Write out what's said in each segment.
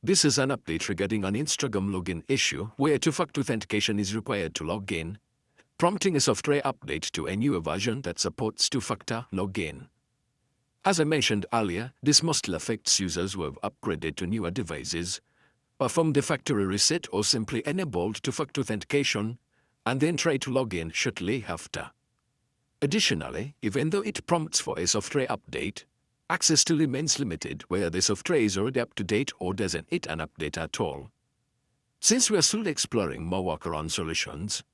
This is an update regarding an Instagram login issue where two-factor authentication is required to log in, prompting a software update to a newer version that supports two-factor login. As I mentioned earlier, this mostly affects users who have upgraded to newer devices, performed a factory reset or simply enabled two-factor authentication, and then try to log in shortly after. Additionally, even though it prompts for a software update, access still remains limited where the software is already up to date or doesn't need an update at all. Since we are still exploring more workaround solutions,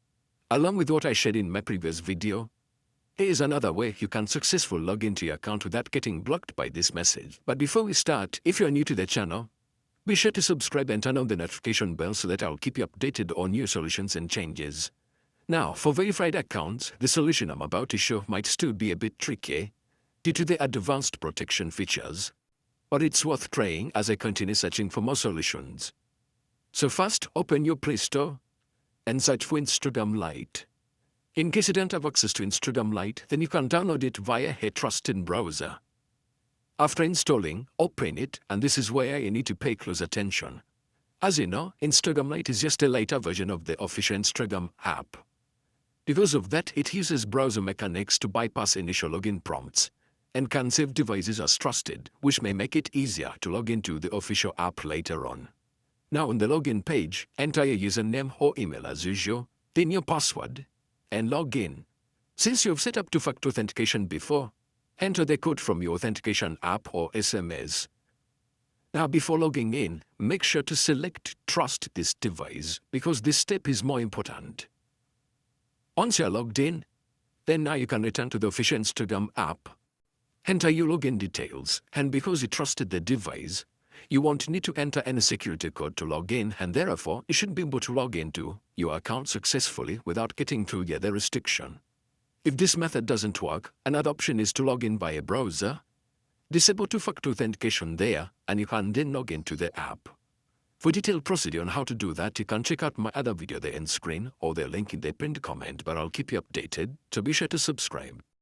along with what I shared in my previous video, here is another way you can successfully log into your account without getting blocked by this message. But before we start, if you are new to the channel, be sure to subscribe and turn on the notification bell so that I'll keep you updated on new solutions and changes. Now, for verified accounts, the solution I'm about to show might still be a bit tricky due to the advanced protection features, but it's worth trying as I continue searching for more solutions. So first, open your Play Store and search for Instagram Lite. In case you don't have access to Instagram Lite, then you can download it via a trusted browser. After installing, open it, and this is where you need to pay close attention. As you know, Instagram Lite is just a lighter version of the official Instagram app. Because of that, it uses browser mechanics to bypass initial login prompts and can save devices as trusted, which may make it easier to log into the official app later on. Now on the login page, enter your username or email as usual, then your password, and log in. Since you've set up two-factor authentication before, enter the code from your authentication app or SMS. Now before logging in, make sure to select Trust this device because this step is more important. Once you're logged in, then now you can return to the official Instagram app. Enter your login details, and because you trusted the device, you won't need to enter any security code to log in, and therefore you should be able to log into your account successfully without getting through the restriction. If this method doesn't work, another option is to log in via browser. Disable two-factor authentication there, and you can then log into the app. For detailed procedure on how to do that, you can check out my other video there on screen or the link in the pinned comment, but I'll keep you updated, so be sure to subscribe.